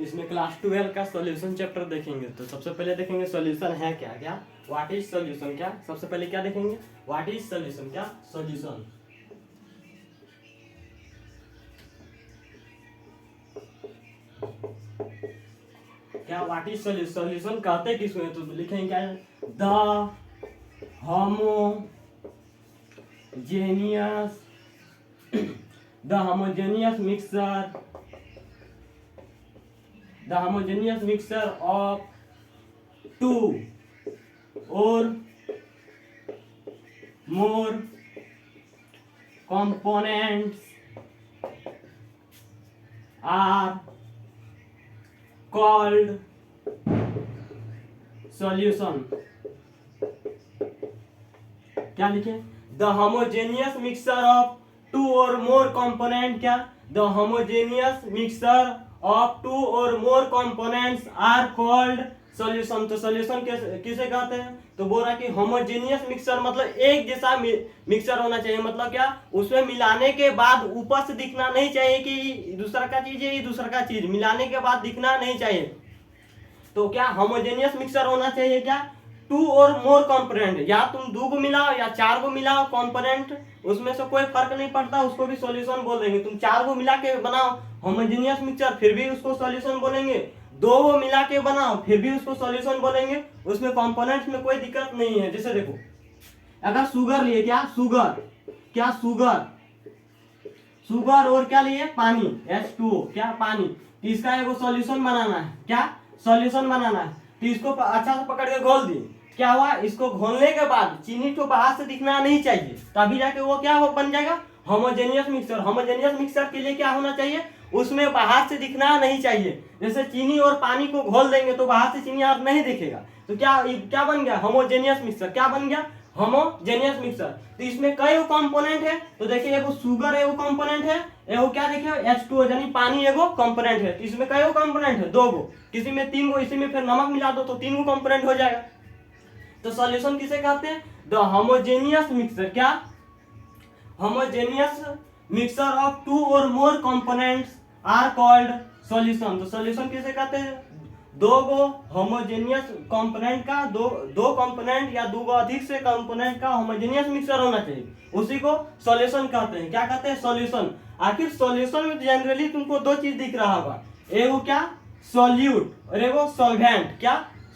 इसमें क्लास 12 का solution chapter देखेंगे। तो सबसे पहले देखेंगे सॉल्यूशन है क्या, क्या व्हाट इज सॉल्यूशन, क्या सबसे पहले क्या देखेंगे, व्हाट इज सॉल्यूशन, क्या सॉल्यूशन। क्या व्हाट इज सॉल्यूशन, सॉल्यूशन कहते किसमें, तो लिखेंगे क्या, the homogeneous the homogeneous mixture of two or more components are called solution। क्या लिखे, the homogeneous mixture of two or more component, क्या the homogeneous mixture of two or more components are called solution. तो solution किसे कहते हैं, तो बोल रहा कि होमोजेनियस मिक्सचर मतलब एक जैसा मिक्सचर होना चाहिए, मतलब क्या उसमें मिलाने के बाद ऊपर से दिखना नहीं चाहिए कि दूसरा का चीज है ये दूसरा का चीज, मिलाने के बाद दिखना नहीं चाहिए। तो क्या होमोजेनियस मिक्सचर होना चाहिए, क्या टू और मोर कंपोनेंट, या तुम दो को मिलाओ या चार को मिलाओ कंपोनेंट, उसमें से कोई फर्क नहीं पड़ता, उसको भी सॉल्यूशन बोल देंगे। तुम चार को मिला के बनाओ होमोजेनियस मिक्सचर फिर भी उसको सॉल्यूशन बोलेंगे, दो को मिला के बनाओ फिर भी उसको सॉल्यूशन बोलेंगे, उसमें कंपोनेंट्स में कोई दिक्कत नहीं है। जैसे देखो अगर शुगर लिए, क्या शुगर, क्या शुगर और क्या लिए पानी H2O, क्या पानी, तो इसका एगो सॉल्यूशन बनाना है, क्या सॉल्यूशन बनाना है। तो इसको अच्छा से पकड़ के घोल दी, क्या हुआ, इसको घोलने के बाद चीनी तो बाहर से दिखना नहीं चाहिए, तभी जाके वो क्या हो बन जाएगा होमोजेनियस मिक्सचर। होमोजेनियस मिक्सचर के लिए क्या होना चाहिए, उसमें बाहर से दिखना नहीं चाहिए। जैसे चीनी और पानी को घोल देंगे तो बाहर से चीनी आप नहीं दिखेगा, तो क्या क्या बन गया होमोजेनियस मिक्सचर, क्या बन गया होमोजेनियस मिक्सचर। तो इसमें कई कंपोनेंट है, तो देखिए एगो शुगर एगो कंपोनेंट है, एगो क्या देखिए H2O यानी पानी एगो कंपोनेंट है। तो इसमें कई कंपोनेंट है, दो गो, किसी में तीन गो, इसी में फिर नमक मिला दो तो तीन गो कंपोनेंट हो जाएगा। तो सॉल्यूशन किसे कहते हैं, द होमोजेनियस मिक्सचर, क्या homogeneous mixture of two or more components are called solution. तो सॉल्यूशन किसे कहते हैं, दो गो होमोजेनियस कंपोनेंट का, दो कंपोनेंट या दो गो अधिक से कंपोनेंट का होमोजेनियस मिक्सचर होना चाहिए, उसी को सॉल्यूशन कहते हैं। क्या कहते हैं, सॉल्यूशन। आखिर सॉल्यूशन में जनरली तुमको दो चीज दिख रहा होगा, एगो क्या सॉल्यूट और एगो सॉल्वेंट। क्या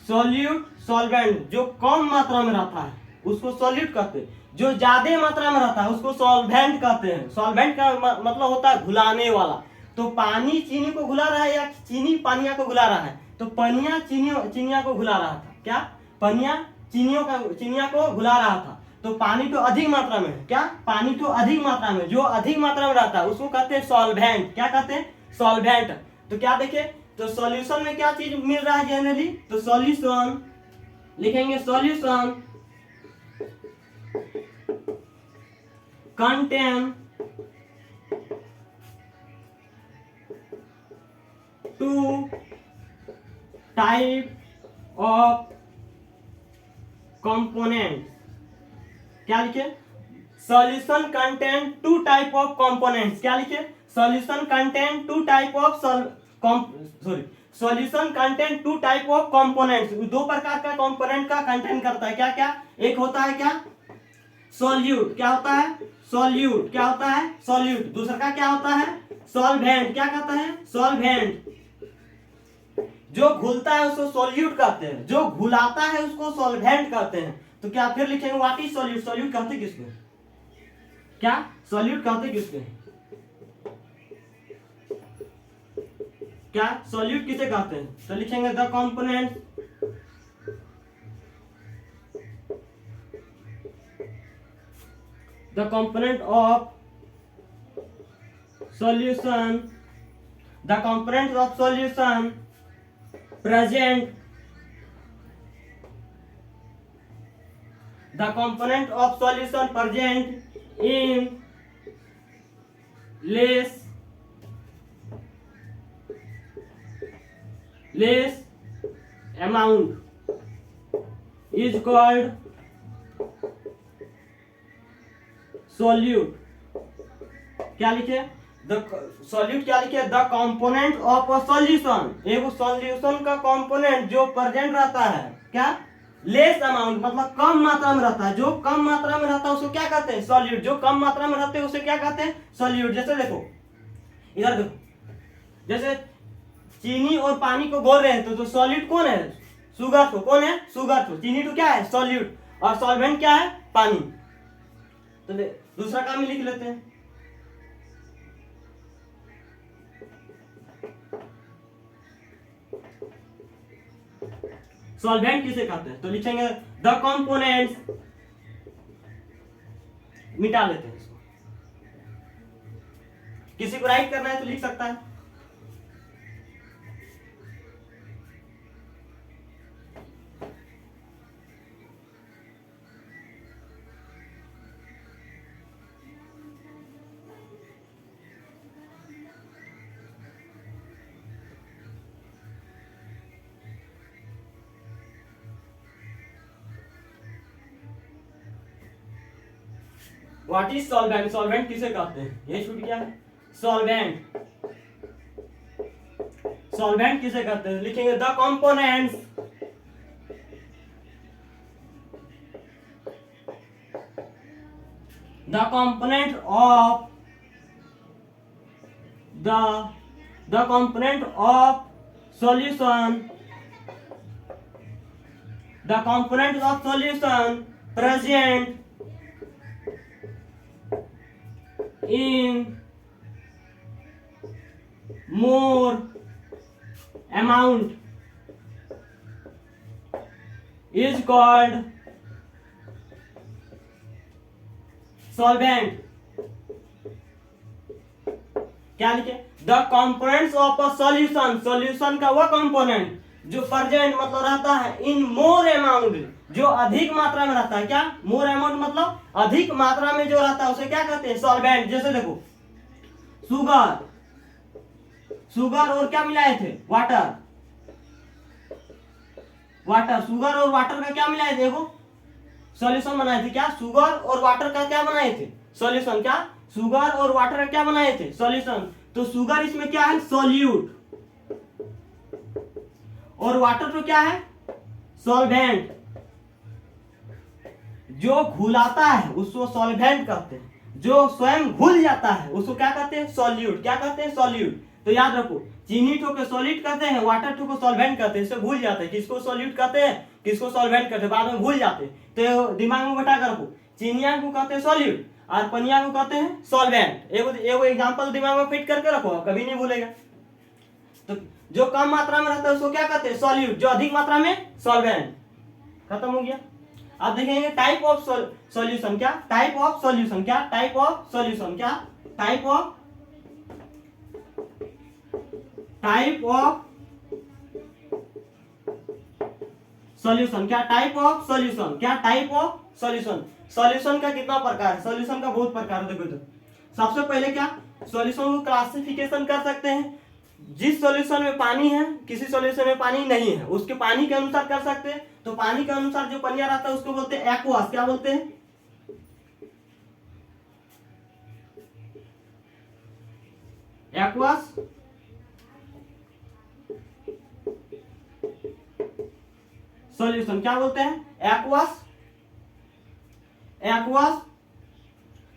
सॉल्यूट सॉल्वेंट, जो कम मात्रा में रहता है उसको सॉल्यूट कहते हैं, जो ज्यादा मात्रा में रहता है उसको सॉल्वेंट कहते हैं। सॉल्वेंट का मतलब होता है घुलाने वाला। तो पानी चीनी को घुला रहा है या चीनी पानिया को घुला रहा है, तो पनिया चीनिया को घुला रहा था, क्या पनिया चीनिया को घुला रहा था। तो पानी तो अधिक मात्रा में है, क्या पानी तो अधिक मात्रा में, जो अधिक मात्रा में रहता है उसको कहते हैं सॉल्वेंट। क्या कहते हैं, सॉल्वेंट। तो क्या देखे, तो सॉल्यूशन में क्या चीज मिल रहा है जनरली, तो सॉल्यूशन लिखेंगे, solution contain two type of component. क्या लिखे, solution contain two type of components. क्या लिखे, solution contain two type of solution contain two type of components. दो प्रकार का कंपोनेंट का कंटेन करता है, क्या क्या, एक होता है क्या सॉल्यूट, क्या होता है सॉल्यूट, क्या होता है सॉल्यूट। दूसरा का क्या होता है सॉल्वेंट, क्या कहता है सॉल्वेंट। जो घुलता है उसको सॉल्यूट कहते हैं, जो घुलाता है उसको सॉल्वेंट कहते हैं। तो क्या फिर लिखेंगे व्हाट इज सॉल्यूट, सॉल्यूट कहते किसको, क्या सॉल्यूट कहते किसको, क्या सॉल्यूट किसे कहते हैं। तो लिखेंगे the component of solution, the component of solution present, the component of solution present in less amount is called solute। क्या लिखे, द सॉल्यूट क्या लिखे, the component of a solution, एक सॉल्यूशन का कंपोनेंट जो प्रेजेंट रहता है क्या, लेस अमाउंट मतलब कम मात्रा में रहता है, जो कम मात्रा में रहता है उसको क्या कहते हैं, सॉल्यूट, जो कम मात्रा में रहते हैं उसे क्या कहते हैं, सॉल्यूट। जैसे देखो इधर देखो, जैसे चीनी और पानी को घोल रहे हैं तो सॉल्यूट कौन है, शुगर तो कौन है, शुगर तो, चीनी तो क्या है, सॉल्यूट, और सॉल्वेंट क्या है, पानी। तो दूसरा काम ही लिख लेते हैं, सॉल्वेंट किसे कहते हैं, तो लिखेंगे द कंपोनेंट्स, मिटा लेते हैं इसको, किसी को राइट करना है तो लिख सकता है। व्हाट इज सॉल्वेंट, सॉल्वेंट किसे कहते हैं, ये छूट गया है, सॉल्वेंट, सॉल्वेंट किसे कहते हैं, लिखेंगे the components, the component of the component of solution, the component of solution present in more amount is called solvent। क्या लिखे, the components of a solution, solution का वह कंपोनेंट जो प्रेजेंट मतलब रहता है इन मोर अमाउंट, जो अधिक मात्रा में रहता है, क्या, मोर अमाउंट मतलब अधिक मात्रा में जो रहता है उसे क्या कहते हैं, सॉल्वेंट। जैसे देखो शुगर, शुगर और क्या मिलाए थे, वाटर, वाटर, शुगर और वाटर का क्या मिलाए थे, देखो सॉल्यूशन बनाए थे, क्या, शुगर और वाटर का क्या बनाए थे, सॉल्यूशन, क्या, शुगर और वाटर का क्या बनाए थे, सॉल्यूशन। तो शुगर इसमें क्या है, सॉल्यूट, और वाटर तो क्या है, सॉल्वेंट, जो घुलाता है उसको सॉल्वेंट कहते हैं, जो स्वयं घुल जाता है उसको क्या कहते हैं, सॉल्यूट, क्या कहते हैं, सॉल्यूट। तो याद रखो, चीनी ठो को सॉलिड कहते हैं, वाटर ठो को सॉल्वेंट कहते हैं, इससे भूल जाते हैं किसको सॉल्यूट कहते हैं, किसको सॉल्वेंट कहते हैं, बाद में भूल जाते हैं। तो दिमाग में बैठा कर रखो, चीनिया को कहते हैं सॉल्यूट और पनिया को कहते हैं सॉल्वेंट। एगो एग्जांपल दिमाग में फिट करके रखो, कभी नहीं भूलेगा। तो जो कम मात्रा में रहता है उसको क्या कहते हैं, सॉल्यूट, जो अधिक मात्रा में सॉल्वेंट। खत्म हो गया। अब देखेंगे टाइप ऑफ सॉल्यूशन, क्या, टाइप ऑफ सॉल्यूशन, क्या, टाइप ऑफ सॉल्यूशन, क्या, टाइप ऑफ सॉल्यूशन, क्या, टाइप ऑफ सॉल्यूशन, क्या, टाइप ऑफ सॉल्यूशन। सॉल्यूशन का कितना प्रकार है, सॉल्यूशन का बहुत प्रकार है। देखो तो सबसे पहले क्या, सॉल्यूशन को क्लासिफिकेशन कर सकते हैं, जिस सॉल्यूशन में पानी है, किसी सॉल्यूशन में पानी नहीं है उसके पानी के अनुसार कर सकते हैं। तो पानी के अनुसार जो पनिया रहता है उसको बोलते हैं एक्वास, क्या बोलते हैं, एक्वास। सॉल्यूशन क्या बोलते हैं, एक्वास, एक्वास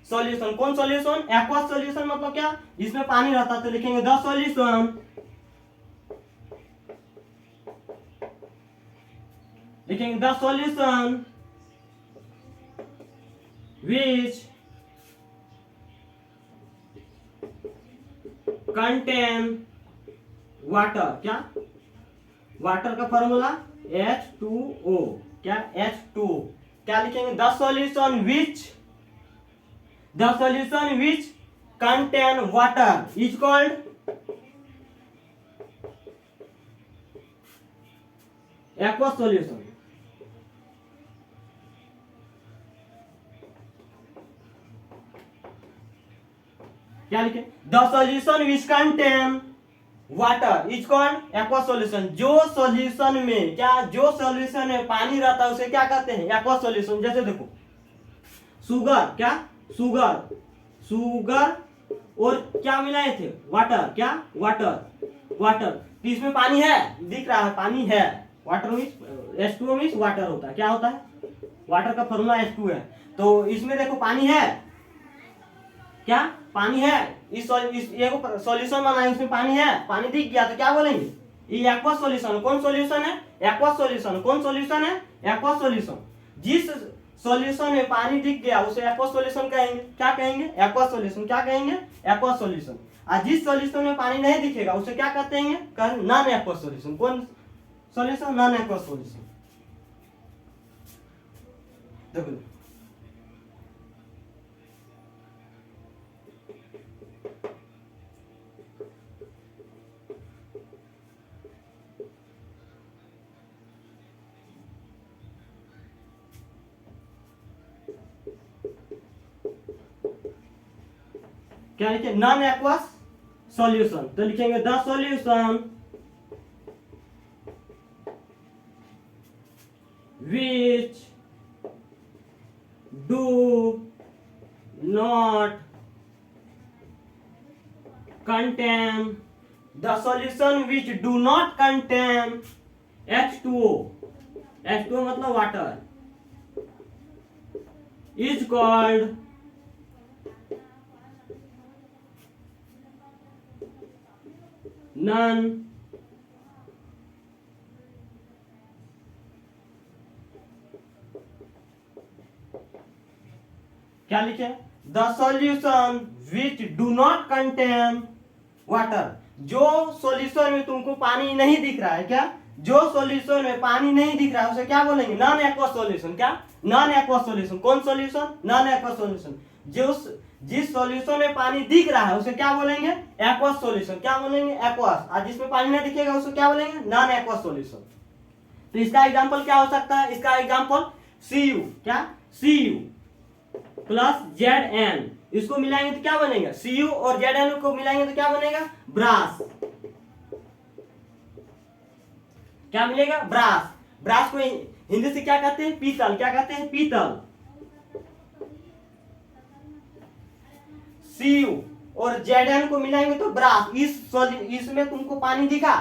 सॉल्यूशन। कौन सॉल्यूशन, एक्वास सॉल्यूशन मतलब क्या, जिसमें पानी रहता है। तो लिखेंगे द सॉल्यूशन, लिखेंगे the solution which contain water, क्या, वाटर का फॉर्मूला H2O, क्या, H2O। क्या लिखेंगे, the solution which contain water is called aqueous solution. क्या लिखे, the solution which contain water is called aqueous solution. जो सॉल्यूशन में, क्या, जो सॉल्यूशन में पानी रहता है उसे क्या कहते हैं, एक्वस सॉल्यूशन। जैसे देखो शुगर, क्या, शुगर और क्या मिलाए थे, वाटर, क्या वाटर, वाटर। तो इसमें पानी है, दिख रहा है पानी है, water means H2O means water होता है, क्या होता है, वाटर का फॉर्मूला H2 है। तो इसमें देखो पानी है, क्या पानी है, इस ये सॉल्यूशन बना है, इसमें पानी है, पानी दिख गया तो क्या बोलेंगे, ये एक्वा सॉल्यूशन। कौन सॉल्यूशन है, एक्वा सॉल्यूशन। कौन सॉल्यूशन है, एक्वा सॉल्यूशन। जिस सॉल्यूशन में पानी दिख गया उसे एक्वा सॉल्यूशन कहेंगे, क्या कहेंगे, एक्वा सॉल्यूशन, क्या कहेंगे, एक्वा सॉल्यूशन। और जिस सॉल्यूशन में पानी नहीं दिखेगा उसे क्या कहते हैं, नॉन एक्वा सॉल्यूशन। कौन सॉल्यूशन, नॉन एक्वा सॉल्यूशन। देखो क्या लिखे, नॉन एक्वस सॉल्यूशन। तो लिखेंगे the solution which do not contain, the solution which do not contain H2O, H2O मतलब वाटर, is called non क्या लिखे, the solution which do not contain water. जो solution में तुमको पानी नहीं दिख रहा है, क्या, जो सॉल्यूशन में पानी नहीं दिख रहा है उसे क्या बोलेंगे, नॉन एक्वा सॉल्यूशन। क्या, नॉन एक्वा सॉल्यूशन। कौन सॉल्यूशन, नॉन एक्वा सॉल्यूशन। जो जिस सॉल्यूशन में पानी दिख रहा है उसे क्या बोलेंगे, एक्वा सॉल्यूशन। क्या बोलेंगे, एक्वास। और जिसमें पानी नहीं दिखेगा उसे क्या बोलेंगे, नॉन एक्वा सॉल्यूशन। तो इसका एग्जांपल क्या हो सकता है, इसका एग्जांपल Cu, क्या, Cu प्लस Zn, इसको मिलाएंगे तो क्या बनेगा, Cu और Zn को मिलाएंगे तो क्या बनेगा, ब्रास। क्या मिलेगा, ब्रास। ब्रास को हिंदी से क्या कहते हैं, पीतल। क्या कहते हैं, पीतल। Cu और Zn को मिलाएंगे तो ब्रास। इसमें तुमको पानी दिखा,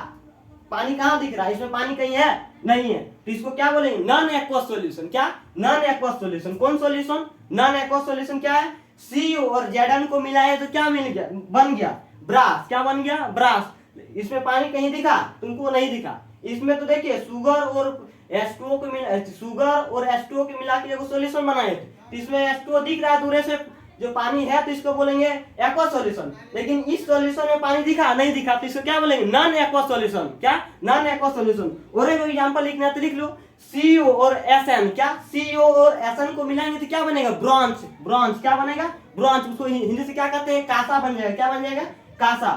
पानी कहाँ दिख रहा है, इसमें पानी कहीं है, नहीं है, तो इसको क्या बोलेंगे, नॉन एक्वस सॉल्यूशन। क्या, नॉन एक्वस सॉल्यूशन। कौन सॉल्यूशन, नॉन एक्वस सॉल्यूशन। क्या है, Cu और Zn को मिलाए तो क्या मिल गया, बन गया ब्रास। क्या बन गया, ब्रास। इसमें पानी कहीं दिखा, तुमको नहीं दिखा। इसमें तो देखिए शुगर और H2O को मिला, शुगर और H2O के मिला के सॉल्यूशन बनाए थे, तो इसमें H2O दिख रहा है दूर से जो पानी है, तो इसको बोलेंगे एक्वा सॉल्यूशन। लेकिन इस सॉल्यूशन में पानी दिखा, नहीं दिखा, तो इसको क्या बोलेंगे, नॉन एक्वा सॉल्यूशन। क्या, नॉन एक्वा सॉल्यूशन। और एक एग्जांपल लिखना है तो लिख लो, Cu और Sn। क्या, Cu और Sn को मिलाएंगे तो क्या बनेगा, ब्रॉन्ज। ब्रॉन्ज क्या बनेगा, ब्रॉन्ज। उसको हिंदी से क्या कहते हैं, कासा बन जाएगा। क्या बन जाएगा, कासा।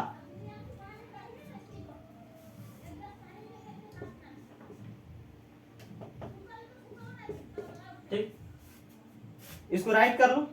ठीक, इसको राइट कर लो।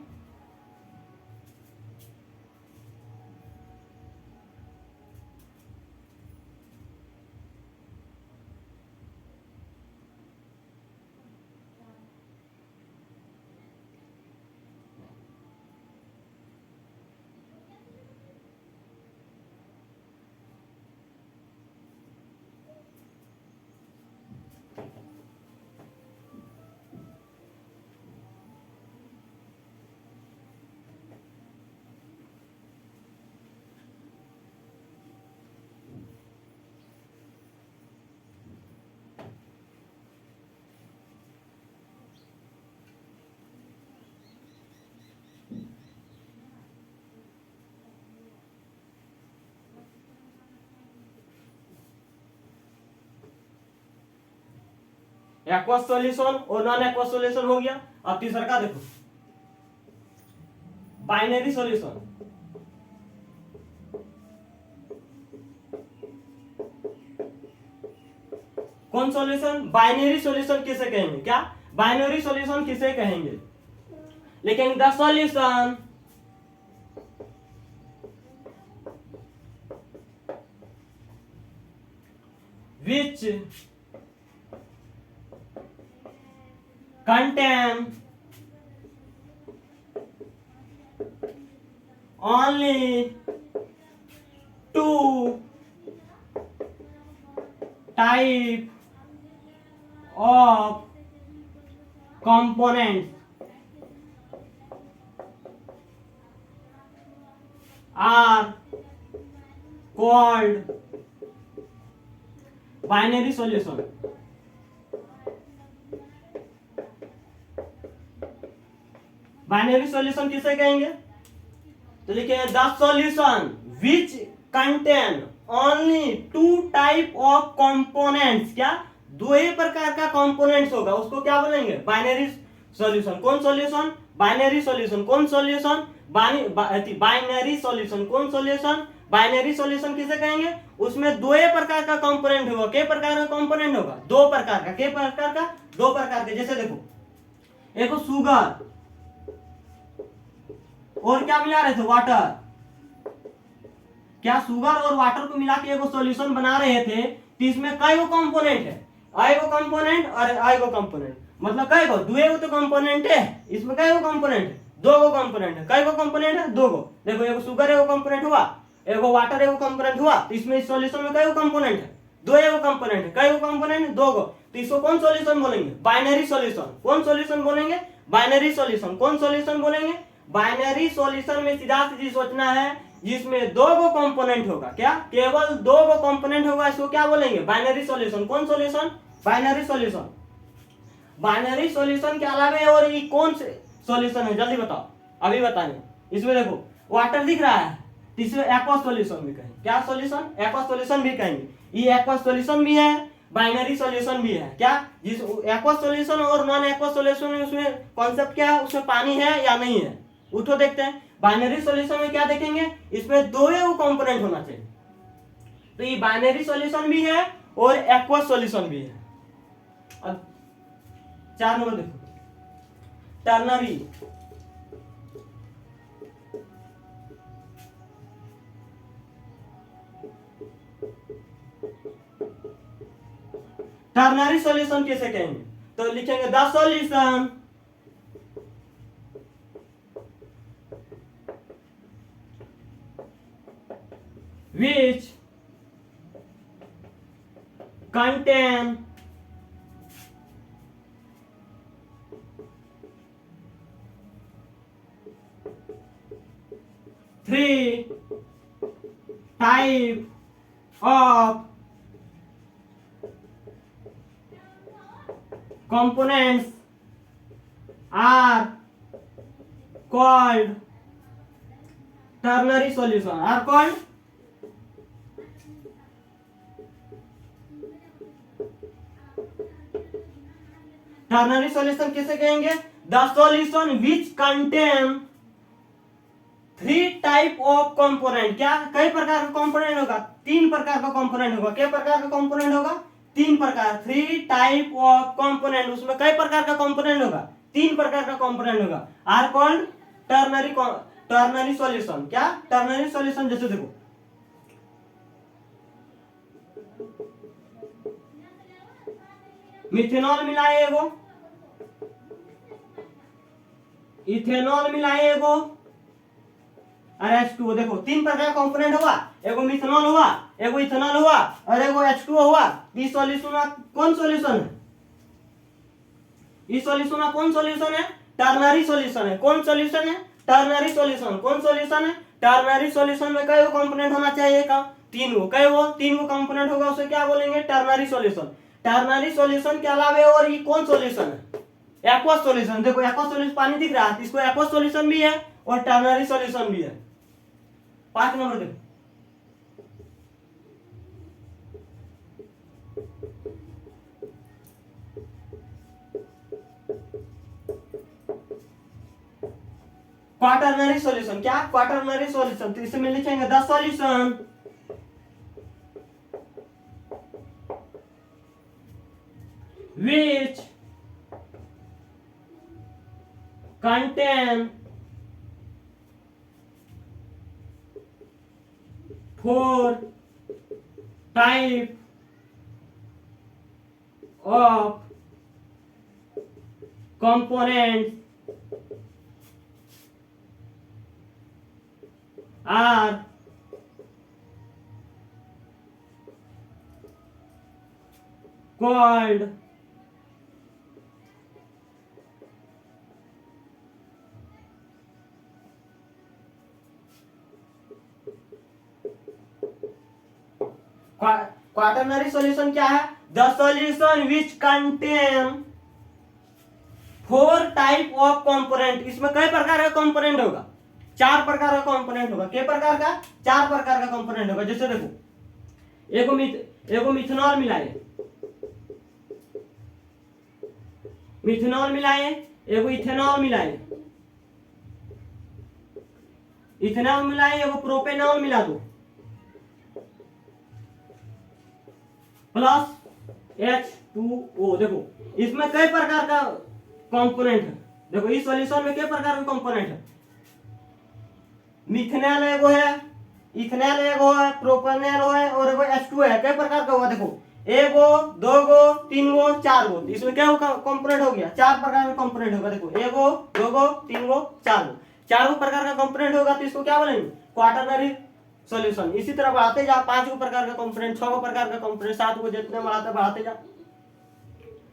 एक्वस सॉल्यूशन और नॉन एक्वस सॉल्यूशन हो गया। अब तीसरा का देखो, बाइनरी सॉल्यूशन। कौन सॉल्यूशन, बाइनरी सॉल्यूशन किसे कहेंगे, क्या, बाइनरी सॉल्यूशन किसे कहेंगे। लेकिन the solution which contain only two type of components are called binary solution. Binary solution किसे कहेंगे? तो लिखिए the solution which contain only two type of components. क्या? दो ही प्रकार का कंपोनेंट्स होगा, उसको क्या बोलेंगे? Binary solution. कौन सॉल्यूशन? Binary solution. कौन सॉल्यूशन? Binary solution. कौन सॉल्यूशन? बाइनरी सॉल्यूशन किसे कहेंगे? उसमें दो ही प्रकार का कंपोनेंट होगा। के प्रकार का कंपोनेंट होगा? दो प्रकार का। के प्रकार का? दो प्रकार के। जैसे देखो, एक शुगर और क्या मिला रहे थे? वाटर। क्या शुगर और वाटर को मिला के एक सॉल्यूशन बना रहे थे, तो इसमें कई गो कंपोनेंट है? आई गो कंपोनेंट और आई गो कंपोनेंट, मतलब कई गो? दो गो तो कंपोनेंट है, इसमें कई गो कंपोनेंट है? दो गो कंपोनेंट है। कई गो कंपोनेंट है? दो गो। देखो, एक शुगर एगो कंपोनेंट हुआ, एगो वाटर एगो कंपोनेंट हुआ, तो इसमें इस सॉल्यूशन में कई गो कंपोनेंट है? दो एगो कंपोनेंट है। कई गो कंपोनेंट? दो गो। तो इसको कौन सॉल्यूशन बोलेंगे? Binary solution. कौन सॉल्यूशन बोलेंगे? Binary solution. कौन सॉल्यूशन बोलेंगे? बाइनरी सॉल्यूशन में सीधा सीधी सोचना है, जिसमें दो गो कंपोनेंट होगा। क्या? केवल दो गो कंपोनेंट होगा, इसको क्या बोलेंगे? Binary solution. कौन solution? Binary solution. Binary solution के अलावा और ये कौन से सॉल्यूशन है? जल्दी बताओ, अभी बताएंगे। इसमें देखो वाटर दिख रहा है, इसमें एक्वा सॉल्यूशन भी कहेंगे। क्या सॉल्यूशन? एक्वा सॉल्यूशन भी कहेंगे। ये एक्वा सॉल्यूशन भी है, बाइनरी सॉल्यूशन भी है। क्या? जिस एक्वा सॉल्यूशन और नॉन एक्वा सॉल्यूशन में उसमें कॉन्सेप्ट क्या है? उसमें पानी है या नहीं है, उठो देखते हैं। बाइनरी सॉल्यूशन में क्या देखेंगे? इसमें दो ही कंपोनेंट होना चाहिए। तो ये बाइनरी सॉल्यूशन भी है और एक्वा सॉल्यूशन भी है। अब 4 नंबर देखो, टर्नरी। टर्नरी सॉल्यूशन कैसे कहेंगे? तो लिखेंगे the solution which contain three type of components are called ternary solution. Are called ternary solution किसे कहेंगे? The solution which contain three type of component. क्या? कई प्रकार का कंपोनेंट होगा? 3 प्रकार का कंपोनेंट होगा। क्या प्रकार का कंपोनेंट होगा? 3 प्रकार। 3 टाइप ऑफ कंपोनेंट। उसमें कई प्रकार का कंपोनेंट होगा? 3 प्रकार का कंपोनेंट होगा। Are called ternary solution. क्या? Ternary solution. जैसे देखो, मिथेनॉल मिलाए एगो, इथेनॉल मिलाए एगो और H2O। देखो 3 प्रकार का कंपोनेंट हुआ, एगो मिथेनॉल हुआ, एगो इथेनॉल हुआ और एगो H2O हुआ। इस सॉल्यूशन कौन सॉल्यूशन है? इस सॉल्यूशन कौन सॉल्यूशन है? टर्नरी सॉल्यूशन है। कौन सॉल्यूशन है? Ternary solution. कौन सॉल्यूशन है? टर्नरी सॉल्यूशन में कई कंपोनेंट होना चाहिए? का? 3 गो। कई गो? 3 गो कंपोनेंट होगा, उसे क्या बोलेंगे? Ternary solution. टर्नरी सॉल्यूशन के अलावा और ये कौन सॉल्यूशन है? Aqua solution. देखो एक्वा सॉल्यूशन, पानी दिख रहा है, इसको एक्वा सॉल्यूशन भी है और टर्नरी सॉल्यूशन भी है। 5 नंबर देखो, क्वाटरनरी सॉल्यूशन। क्या? Quaternary solution. तो इसमें लिखेंगे the solution which contain 4 type of components are called quaternary solution क्या है? The solution which contain 4 type of component. इसमें कई प्रकार का कंपोनेंट होगा? 4 प्रकार का कंपोनेंट होगा। कितने प्रकार का? 4 प्रकार का कंपोनेंट होगा। जैसे देखो, एगो मिथेनॉल मिलाए, मिथेनॉल मिलाए, एगो इथेनॉल मिलाए, इथेनॉल मिलाए, एगो प्रोपेनॉल मिला दो, प्लस H2O। देखो इसमें कई प्रकार का कंपोनेंट है। देखो इस सॉल्यूशन में कई प्रकार का कंपोनेंट है। मिथेनॉल एगो है, इथेनॉल एगो है, प्रोपेनॉल है और एगो H2O है। कई प्रकार का हुआ? देखो एगो, दोगो, तीनगो, चारगो। इसमें क्या कंपोनेंट हो गया? 4 प्रकार का कंपोनेंट होगा। देखो एगो, दोगो, तीनगो, चारगो, 4 प्रकार का कंपोनेंट होगा तो इसको क्या बोलेंगे? Quaternary solution. इसी तरह बढ़ाते जा, 5 प्रकार का कंपोनेंट, 6 प्रकार का कंपोनेंट, 7 को जितने बढ़ाते जा,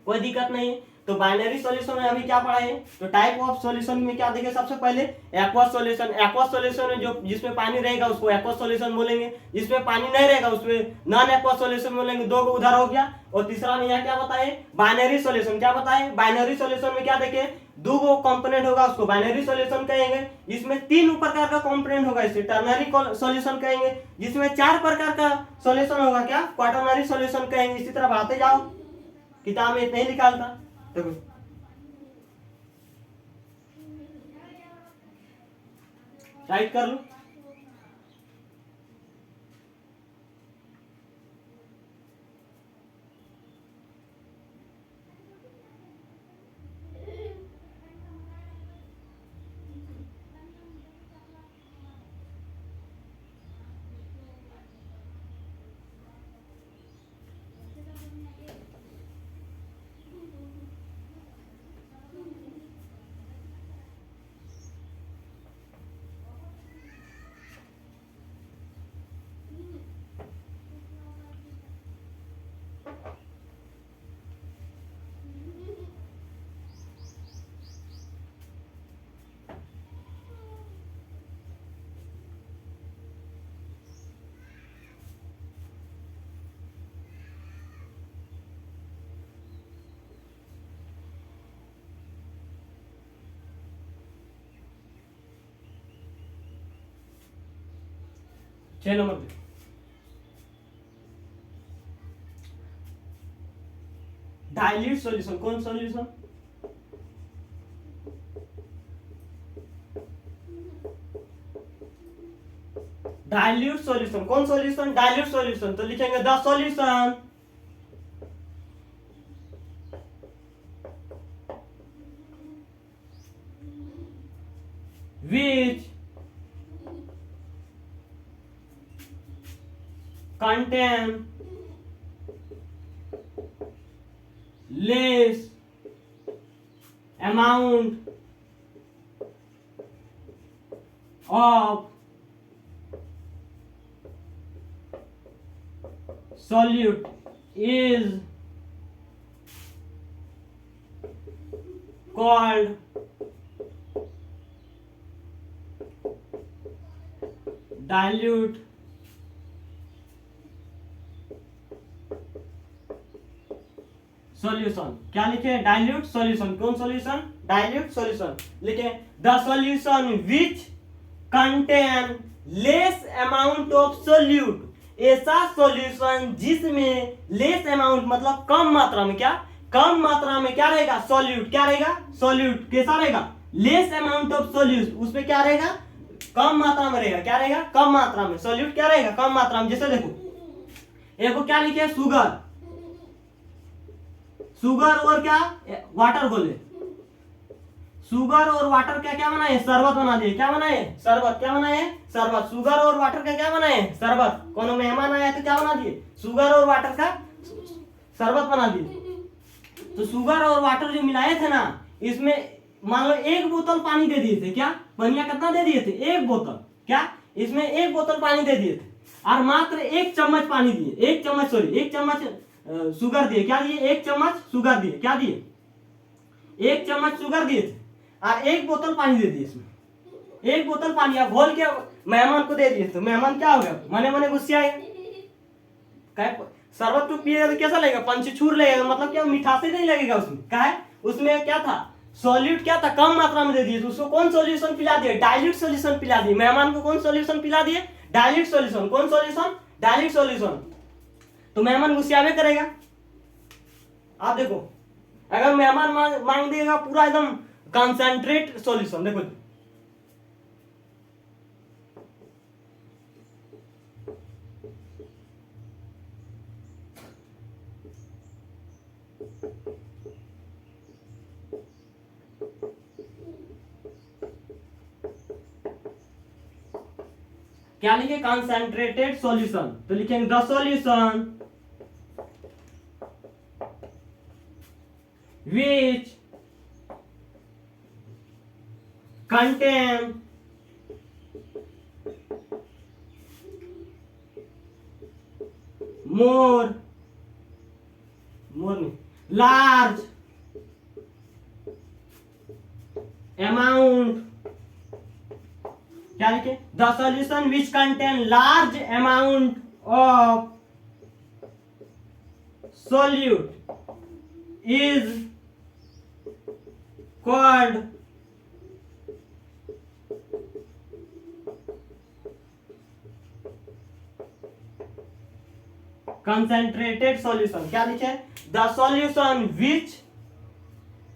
कोई दिक्कत नहीं। तो बाइनरी सॉल्यूशन में अभी क्या पढ़ा है? तो टाइप ऑफ सॉल्यूशन में क्या देखें? सबसे पहले एक्वस सॉल्यूशन। एक्वस सॉल्यूशन में जो जिसमें पानी रहेगा उसको एक्वस सॉल्यूशन बोलेंगे, जिसमें पानी नहीं रहेगा उसमें नॉन एक्वस सॉल्यूशन बोलेंगे। 2 को उधर हो गया। और तीसरा में यहाँ क्या बताए? Binary solution. क्या बताए? बाइनरी सॉल्यूशन में क्या देखे? 2 को कंपोनेंट होगा उसको बाइनरी सॉल्यूशन कहेंगे। इसमें 3 प्रकार का कंपोनेंट होगा इसे टर्नरी सॉल्यूशन कहेंगे। जिसमें 4 प्रकार का सॉल्यूशन होगा क्या? क्वाटरनरी सॉल्यूशन कहेंगे। इसी तरह बढ़ाते जाओ, किताब में इतना ही निकालता। देखो राइट कर लो। छह नंबर पे डाइल्यूट सॉल्यूशन। कौन सॉल्यूशन? Dilute solution. कौन सॉल्यूशन? Dilute solution. तो लिखेंगे the solution which contain less amount of solute is called dilute solution. क्या लिखे? Dilute solution. कौन सॉल्यूशन? Dilute solution. लिखे the solution which contain less amount of solute. ऐसा solution जिसमें less amount मतलब कम मात्रा में, क्या कम मात्रा में क्या रहेगा? सॉल्यूट। क्या रहेगा? सॉल्यूट कैसा रहेगा? Less amount of solute. उसमें क्या रहेगा? कम मात्रा में रहेगा। क्या रहेगा? कम मात्रा में। सॉल्यूट क्या रहेगा? कम मात्रा में। जैसे देखो एक को क्या लिखे? शुगर। शुगर और क्या? वाटर बोले। शुगर और वाटर क्या क्या बनाए? शरबत बना दिए। क्या बनाए? शरबत। क्या बनाए? शरबत। शुगर और वाटर का क्या बनाए? शरबत। कोनो मेहमान आया तो क्या बना दिए? शुगर और वाटर का शरबत बना दिए। तो शुगर और वाटर जो मिलाए थे ना, इसमें मान लो 1 बोतल पानी दे दिए थे। क्या? पनिया कितना दे दिए थे? 1 बोतल। क्या? इसमें एक बोतल पानी दे दिए थे और मात्र एक चम्मच पानी दिए, एक चम्मच शुगर दिए। क्या दिए? एक चम्मच शुगर दिए। क्या दिए? एक चम्मच शुगर दिए थे और एक बोतल पानी दे दिए। इसमें एक बोतल पानी आप घोल के मेहमान को दे दिए तो मेहमान क्या हो गया? मने मने गुस्से आएगा। शरबत तो पिएगा तो कैसा लगेगा? पंचछूर लगेगा, मतलब क्या मीठास नहीं लगेगा उसमें। क्या है उसमें? क्या था? सॉल्यूट क्या था? कम मात्रा में दे दिए तो उसको कौन सॉल्यूशन पिला दिए? डाइल्यूट सॉल्यूशन पिला दिए। मेहमान को कौन सॉल्यूशन पिला दिए? Dilute solution. कौन सॉल्यूशन? Dilute solution. तो मेहमान गुस्से करेगा। आप देखो, अगर मेहमान मांग देगा पूरा एकदम कंसंट्रेट सॉल्यूशन, देखो क्या लिखे? Concentrated solution. तो लिखेंगे the solution which contain more large amount, क्या लिखे? The solution which contain large amount of solute is called concentrated solution। क्या लिखे? The solution which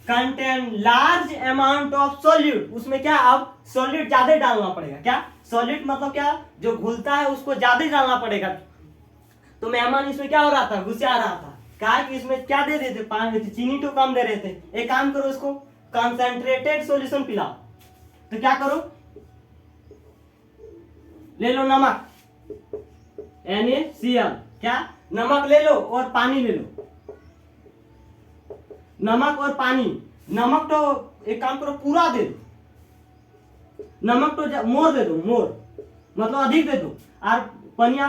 contain large amount of solute. उसमें क्या अब सोल्यूट ज्यादा डालना पड़ेगा। क्या सोल्यूट मतलब क्या? जो घुलता है उसको ज्यादा डालना पड़ेगा। तो मेहमान इसमें क्या हो रहा था? गुस्सा आ रहा था। कहा कि इसमें क्या दे रहे थे? पानी, चीनी तो कम दे रहे थे। एक काम करो, उसको कंसंट्रेटेड सॉल्यूशन पिलाओ। तो क्या करो? ले लो नमक, NaCl। क्या? नमक ले लो और पानी ले लो। नमक और पानी। नमक तो एक काम करो पूरा दे दो। नमक तो मोर दे दो, मोर मतलब अधिक दे दो। और पनिया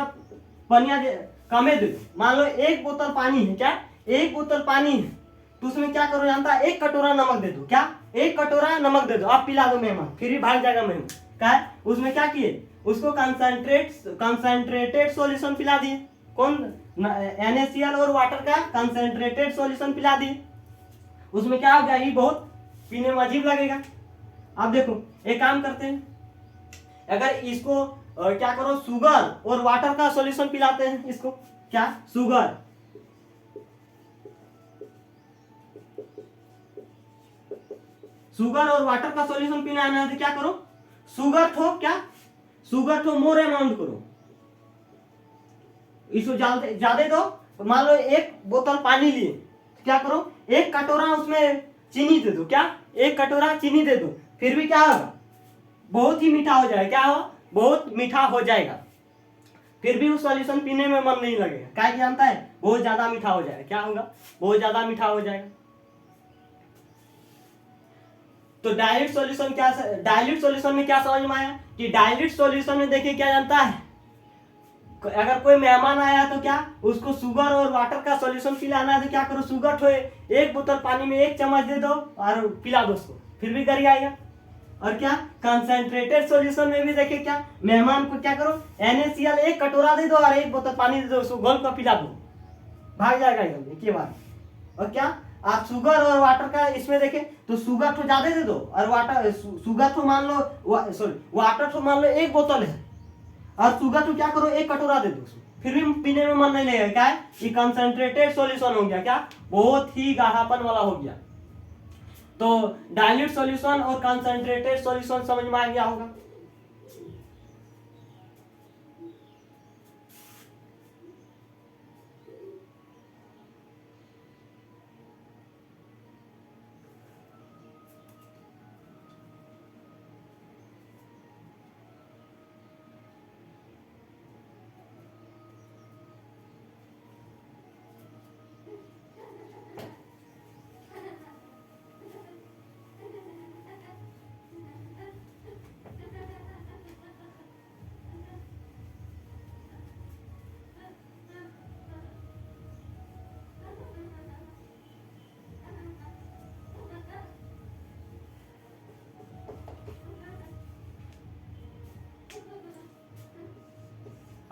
पनिया कमे दे दो। मान लो एक बोतल पानी है। क्या? एक बोतल पानी है तो उसमें क्या करो जानता है? एक कटोरा नमक दे दो। क्या? एक कटोरा नमक दे दो। आप पिला दो मेहमान, फिर भी भाग जाएगा मेहमान। क्या है उसमें? क्या किए? उसको कंसंट्रेटेड सॉल्यूशन पिला दिए। कौन? NaCl और वाटर का कंसंट्रेटेड सॉल्यूशन पिला दिए। उसमें क्या हो गया? ये बहुत पीने में अजीब लगेगा। अब देखो, एक काम करते हैं, अगर इसको क्या करो, शुगर और वाटर का सॉल्यूशन पिलाते हैं इसको। क्या? शुगर और वाटर का सॉल्यूशन पीना है तो क्या करो? शुगर थो क्या? शुगर थो मोर अमाउंट करो, इसको ज्यादा दो। मान लो एक बोतल पानी लिए, क्या करो? एक कटोरा उसमें चीनी दे दो। क्या? एक कटोरा चीनी दे दो। फिर भी क्या होगा? बहुत ही मीठा हो जाएगा। क्या होगा? बहुत मीठा हो जाएगा। फिर भी उस सॉल्यूशन पीने में मन नहीं लगेगा। क्या जानता है? बहुत ज्यादा मीठा हो जाएगा। क्या होगा? बहुत ज्यादा मीठा हो जाएगा। तो डाइल्यूट सॉल्यूशन क्या? डाइल्यूट सॉल्यूशन में क्या समझ में आया कि डाइल्यूट सॉल्यूशन में देखिए क्या जानता है, अगर कोई मेहमान आया तो क्या उसको शुगर और वाटर का सॉल्यूशन पिलाना है तो क्या करो? शुगर ठोए एक बोतल पानी में एक चम्मच दे दो और पिला दो उसको, फिर भी कर आएगा। और क्या कंसंट्रेटेड सॉल्यूशन में भी देखिए क्या, मेहमान को क्या करो? NaCl एक कटोरा दे दो और एक बोतल पानी दे दो, उसको घोल कर पिला दो, भाग जाएगा एकदम एक ही बार। और क्या आप शुगर और वाटर का इसमें देखें तो शुगर तो ज्यादा दे दो और वाटर, शुगर तो मान लो सॉरी वाटर तो मान लो एक बोतल है और शुगर तो क्या करो? एक कटोरा दे दो, फिर भी पीने में मन नहीं लगेगा। क्या है? ये कंसंट्रेटेड सॉल्यूशन हो गया। क्या? बहुत ही गाढ़ापन वाला हो गया। तो डाइल्यूट सॉल्यूशन और कंसंट्रेटेड सॉल्यूशन समझ में आ गया होगा।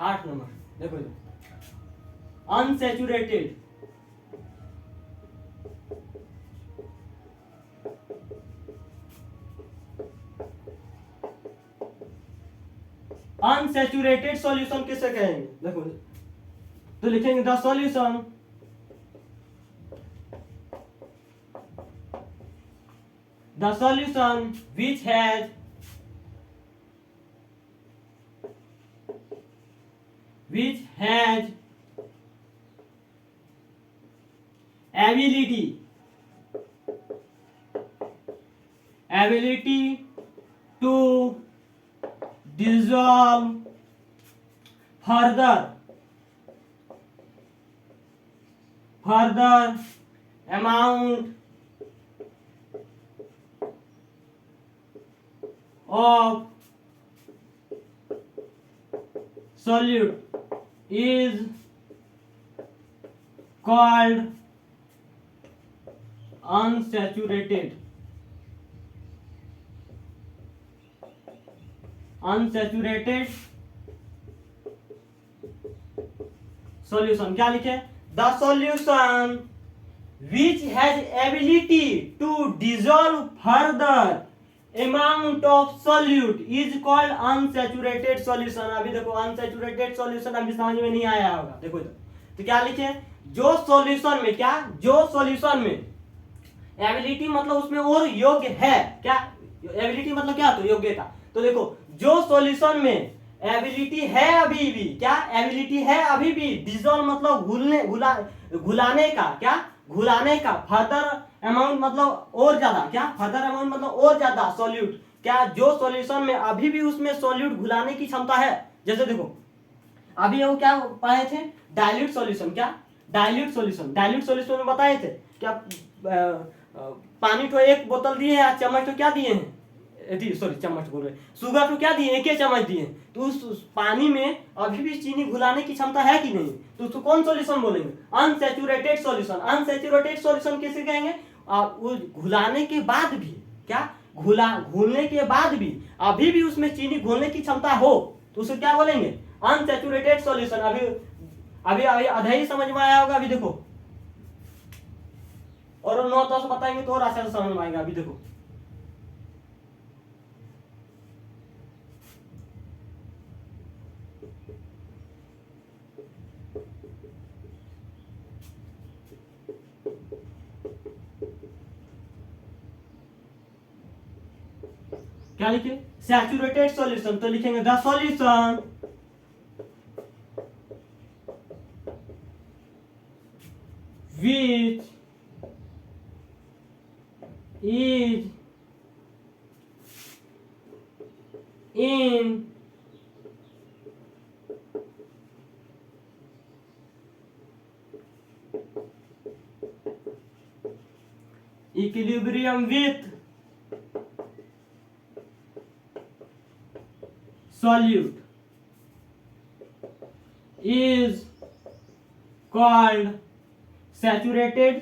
8 नंबर देखो अनसैचुरेटेड, अनसैचुरेटेड सॉल्यूशन किसे कहेंगे? देखो तो लिखेंगे the solution which has ability to dissolve further amount of solute is called unsaturated solution। क्या लिखे? The solution which has ability to dissolve further amount of solute is called unsaturated solution। अभी देखो unsaturated solution अभी समझ में नहीं आया होगा, देखो तो क्या लिखे? जो सॉल्यूशन में क्या, जो सॉल्यूशन में एबिलिटी मतलब उसमें और योग्य है, क्या एबिलिटी मतलब क्या? तो योग्यता। तो देखो जो सॉल्यूशन में एबिलिटी है अभी भी, क्या एबिलिटी है अभी भी, डिसॉल्व मतलब घुलाने का, क्या घुलाने का, फर्दर अमाउंट मतलब और ज्यादा, क्या फर्दर अमाउंट मतलब और ज्यादा सॉल्यूट, क्या जो सॉल्यूशन में अभी भी उसमें सॉल्यूट घुलाने की क्षमता है। जैसे देखो अभी वो क्या पढ़े थे? Dilute solution. क्या डाइल्यूट सॉल्यूशन में बताए थे क्या? पानी तो एक बोतल दिए हैं, चम्मच तो क्या दिए हैं, सॉरी चम्मच बोल रहे, शुगर तो क्या दिए? एक ही चम्मच दिए। तो उस पानी में अभी भी चीनी घुलाने की क्षमता है कि नहीं? तो उसको कौन सॉल्यूशन बोलेंगे? Unsaturated solution. अनसैचुरेटेड सॉल्यूशन किसे कहेंगे? वो घुलाने के बाद भी, क्या घुलने के बाद भी अभी भी उसमें चीनी घुलने की क्षमता हो तो उसे क्या बोलेंगे? Unsaturated solution. अभी आधा ही समझ में आया होगा। अभी देखो और 9-10 बताएंगे तो और अच्छा से समझ में आएगा। अभी देखो क्या लिखे? Saturated solution. तो लिखेंगे the solution which is in equilibrium with solute is called saturated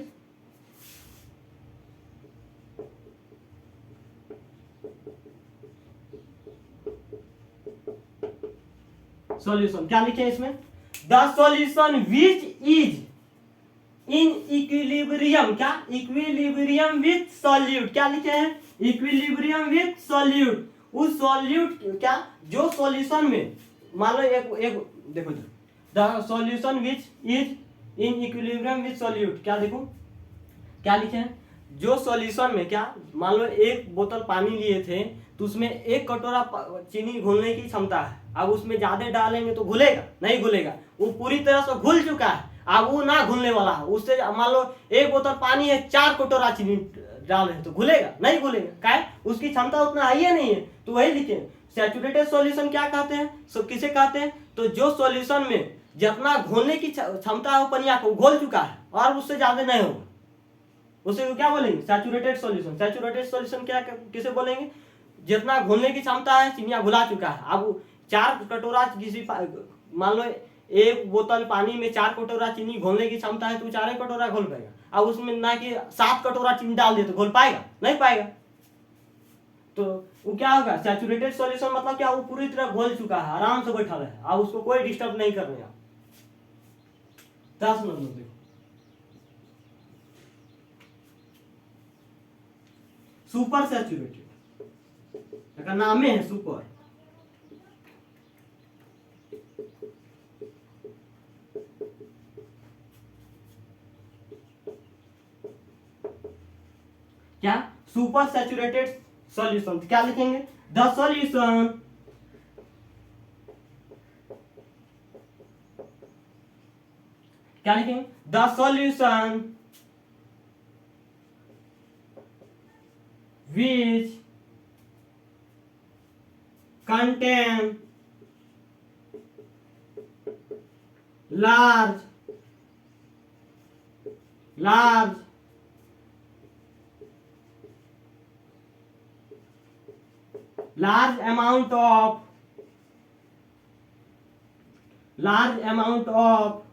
solution. क्या लिखे इसमें? The solution which is in equilibrium, क्या इक्विलिब्रियम विथ सॉल्यूट। क्या लिखे हैं? Equilibrium with solute. उस सॉल्यूट क्या, जो सॉल्यूशन में मान लो एक देखो the solution which is in equilibrium with solute. क्या देखो क्या लिखे हैं? जो सॉल्यूशन में क्या, मान लो एक बोतल पानी लिए थे तो उसमें 1 कटोरा चीनी घुलने की क्षमता है। अब उसमें ज्यादा डालेंगे तो घुलेगा? नहीं घुलेगा, वो पूरी तरह से घुल चुका है। अब वो ना घुलने वाला है, उससे मान लो 1 बोतल पानी है, 4 कटोरा चीनी डाले तो घुलेगा? नहीं घुलेगा, क्या उसकी क्षमता उतना हाई है नहीं है। तो वही लिखे सैचुरेटेड सॉल्यूशन क्या कहते हैं, किसे कहते हैं? तो जो सॉल्यूशन में जितना घोलने की क्षमता है वो पनिया को घोल चुका है और उससे ज्यादा नहीं होगा, उसे क्या बोलेंगे? Saturated solution. सैचुरेटेड सॉल्यूशन क्या किसे बोलेंगे? जितना घोलने की क्षमता है चिनिया घुला चुका है। अब 4 कटोरा किसी मान लो 1 बोतल पानी में 4 कटोरा चीनी घोलने की क्षमता है तो 4 कटोरा घोल पाएगा। अब उसमें ना कि 7 कटोरा चीनी डाल दे तो घोल पाएगा? नहीं पाएगा। तो वो क्या होगा, सैचुरेटेड सॉल्यूशन मतलब क्या, वो पूरी तरह घोल चुका है, आराम से बैठा है, आप उसको कोई डिस्टर्ब नहीं कर रहे हैं। 10 नंबर देखो, सुपर सैचुरेटेड, इसका नाम है सुपर। क्या, सुपर सैचुरेटेड सॉल्यूशन, क्या लिखेंगे, द सॉल्यूशन क्या लिखेंगे, the solution which contain large amount of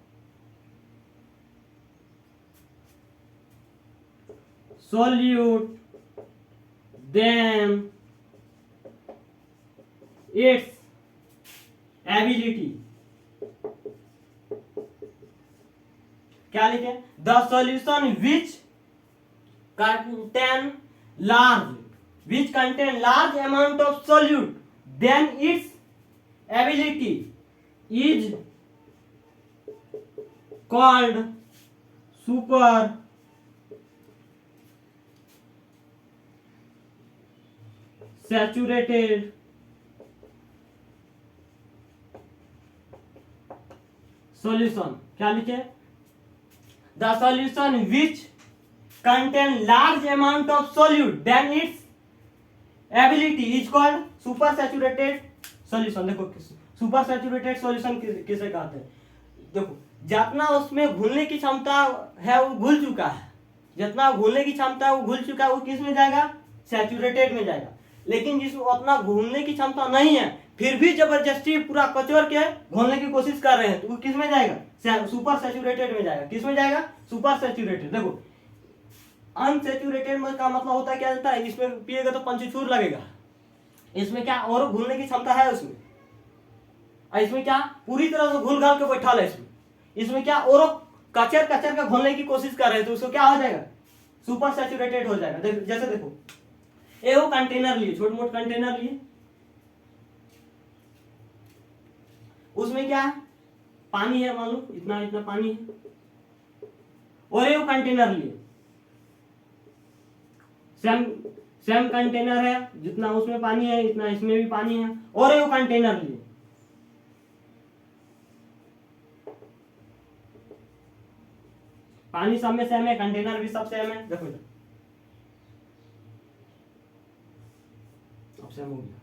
solute, then its ability, क्या लिखे, the solution which contain large amount of solute, then its ability is called super saturated solution. क्या लिखे, the solution which contain large amount of solute, then its ability is called super saturated solution. देखो super saturated solution किसे कहते हैं, देखो जितना उसमें घुलने की क्षमता है वो घुल चुका है, जितना घुलने की क्षमता है वो घुल चुका है, वो किस में जाएगा, सैचुरेटेड में जाएगा। लेकिन जिसमें उतना घूमने की क्षमता नहीं है, फिर भी जबरदस्ती पूरा कचोर के घोलने की कोशिश कर रहे हैं, तो वो किस में जाएगा, सुपर सैचुरेटेड में जाएगा। किस में जाएगा, सुपर सैचुरेटेड। देखो अनसैचुरेटेड का मतलब होता है क्या होता है, इसमें पिएगा तो पंचचूर लगेगा, इसमें क्या और घुलने की क्षमता है उसमें, और इसमें क्या पूरी तरह से घुल घाल के बैठा है इसमें क्या और कचर के घोलने की कोशिश कर रहे हैं, तो उसको क्या हो जाएगा, सुपर सैचुरेटेड हो जाएगा। जैसे देखो वो कंटेनर लिए, छोटे मोटे कंटेनर लिए, उसमें क्या है, पानी है, मान लो इतना इतना पानी है, और ये कंटेनर लिए, सेम कंटेनर है, जितना उसमें पानी है इतना इसमें भी पानी है, और ये कंटेनर लिए, पानी सब में सेम है, कंटेनर भी सब सेम है। देखो सेम हो गया।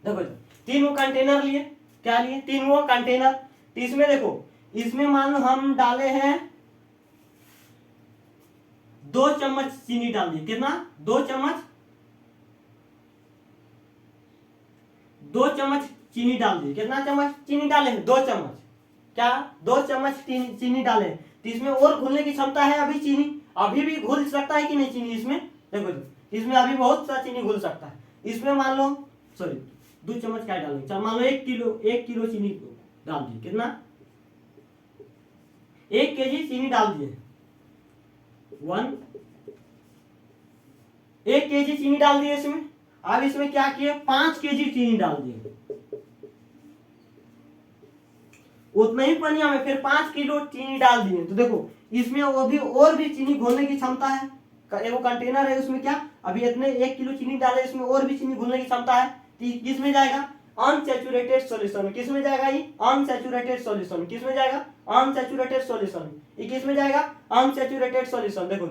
देखो तीनों कंटेनर लिए, क्या लिए, तीनों कंटेनर, तो इसमें देखो, इसमें मान लो हम डाले हैं 2 चम्मच चीनी डाल दिए, कितना, 2 चम्मच चीनी डाल दिए, कितना चम्मच चीनी डाले हैं, 2 चम्मच, क्या 2 चम्मच चीनी डाले, तो इसमें और घुलने की क्षमता है, अभी चीनी अभी भी घुल सकता है कि नहीं चीनी इसमें, देखो इसमें अभी बहुत सा चीनी घुल सकता है, इसमें मान लो सॉरी 2 चम्मच क्या डालेंगे, चल मान लो 1 किलो चीनी डाल दिए, कितना 1 केजी चीनी डाल दिए, 1 केजी चीनी डाल दिए इसमें। अब इसमें क्या किए, 5 केजी चीनी डाल दिए, उतना ही पानी में फिर 5 किलो चीनी डाल दिए, तो देखो इसमें वो भी और भी चीनी घोलने की क्षमता है, वो कंटेनर है उसमें क्या अभी इतने 1 किलो चीनी डाले, इसमें और भी चीनी घुलने की क्षमता है, तो किस में जाएगा, अनसैचुरेटेड सॉल्यूशन। किस में जाएगा ये, अनसैचुरेटेड सॉल्यूशन। किस में जाएगा, अनसैचुरेटेड सॉल्यूशन। ये किस में जाएगा, अनसैचुरेटेड सॉल्यूशन। देखो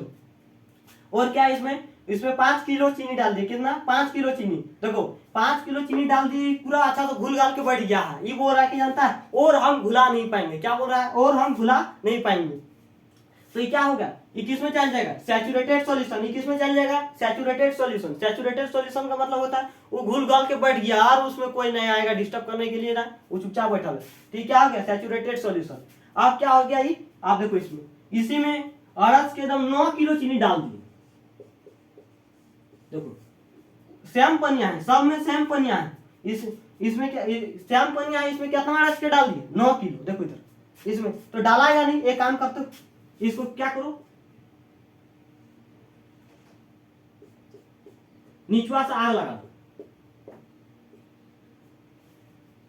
और क्या इसमें 5 किलो चीनी डाल दी, कितना 5 किलो चीनी, देखो 5 किलो चीनी डाल दी, पूरा अच्छा तो घुल घाल के बैठ गया है, ये बोल रहा है कि जानता है और हम घुला नहीं पाएंगे, क्या बोल रहा है, और हम घुला नहीं पाएंगे, तो ये क्या होगा, ये किस में चल जाएगा, सैचुरेटेड सॉल्यूशन। ये किस में चल जाएगा, सैचुरेटेड सॉल्यूशन। सैचुरेटेड सॉल्यूशन का मतलब होता है वो घुल घाल के बैठ गया और उसमें कोई नहीं आएगा डिस्टर्ब करने के लिए ना, वो चुपचाप बैठा है, ठीक क्या हो गया, सैचुरेटेड सॉल्यूशन। अब क्या हो गया ये, आप देखो इसमें इसी में अरस के एकदम 9 किलो चीनी डाल दी, देखो सेम पनिया है, सब में सेम पनिया है। इसमें क्या सेम पनिया है, इसमें कितना रच के डाल दिए 9 किलो। देखो इधर इसमें तो डाला या नहीं। एक काम करते हो, इसको क्या करो, नीचवा से आग लगा दो।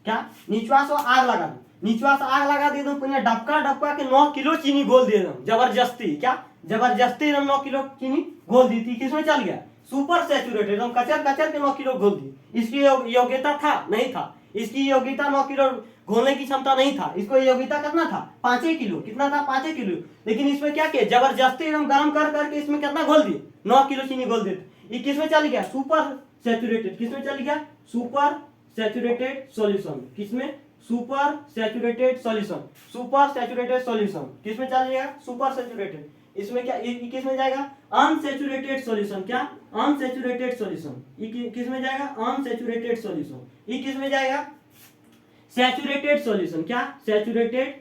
क्या नीचवा से आग लगा दो, नीचवा से आग लगा दे दो, पुनिया डबका डबका के 9 किलो चीनी घोल दे दो जबरदस्ती। क्या जबरदस्ती एकदम 9 किलो चीनी घोल दी थी। किसमें चल गया, सुपर सैचुरेटेड, एकदम कचर कचर के 9 किलो घोल दी। इसकी योग्यता था नहीं था, इसकी योग्यता 9 किलो घोलने की क्षमता नहीं था। इसको योग्यता कितना था 5 किलो, कितना था 5 किलो। लेकिन इसमें क्या किया, जबरदस्ती एकदम गर्म कर करके इसमें कितना घोल दिए 9 किलो चीनी घोल देते। ये किसमें चल गया, सुपर सैचुरेटेड। किसमें चल गया, सुपर सैचुरेटेड सॉल्यूशन। किसमें, super saturated solution. Super saturated solution किसमें चल जाएगा, सुपर सैचुरेटेड। इसमें क्या, किसमें जाएगा, अनसैचुरेटेड सॉल्यूशन। क्या, अनसैचुरेटेड सॉल्यूशन। ये किसमें जाएगा, अनसैचुरेटेड सॉल्यूशन। ये किसमें जाएगा, सैचुरेटेड सॉल्यूशन। क्या, सैचुरेटेड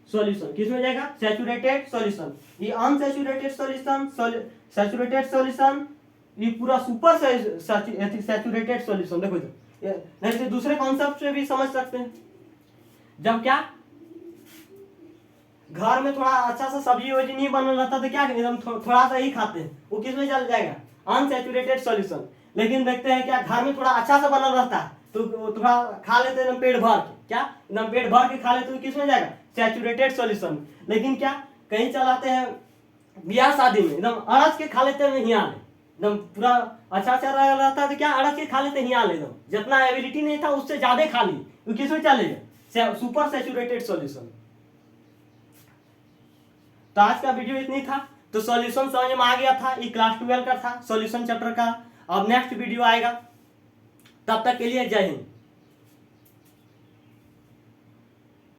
सॉल्यूशन। किसमें जाएगा, सैचुरेटेड सॉल्यूशन। ये अनसैचुरेटेड सॉल्यूशन, सैचुरेटेड सॉल्यूशन, ये पूरा सुपर सैचुरेटेड सॉल्यूशन। देखो नहीं तो दूसरे कॉन्सेप्ट से भी समझ सकते हैं। जब क्या घर में थोड़ा अच्छा सा सब्जी वब्जी नहीं बन रहा था तो क्या एकदम थोड़ा सा ही खाते हैं, वो किसमें चल जाएगा, अनसैचुरेटेड सॉल्यूशन। लेकिन देखते हैं क्या घर में थोड़ा अच्छा सा बना रहता है तो थोड़ा खा लेते हैं एकदम पेट भर के। क्या, एकदम पेट भर के खा लेते तो किसमें जाएगा, सैचुरेटेड सॉल्यूशन। लेकिन क्या कहीं चलाते हैं ब्याह शादी में एकदम अड़स के खा लेते हैं हियाँ ले, एकदम पूरा अच्छा चल रहता है तो क्या अड़स के खा लेते हैं हियाँ ले, एकदम जितना एबिलिटी नहीं था उससे ज्यादा खा ली, वो किसमें चलेगा, सुपर सैचुरेटेड सॉल्यूशन। तो आज का वीडियो इतनी था। तो सॉल्यूशन समझ में आ गया था, ये क्लास 12 का था सॉल्यूशन चैप्टर का। अब नेक्स्ट वीडियो आएगा, तब तक के लिए जय हिंद।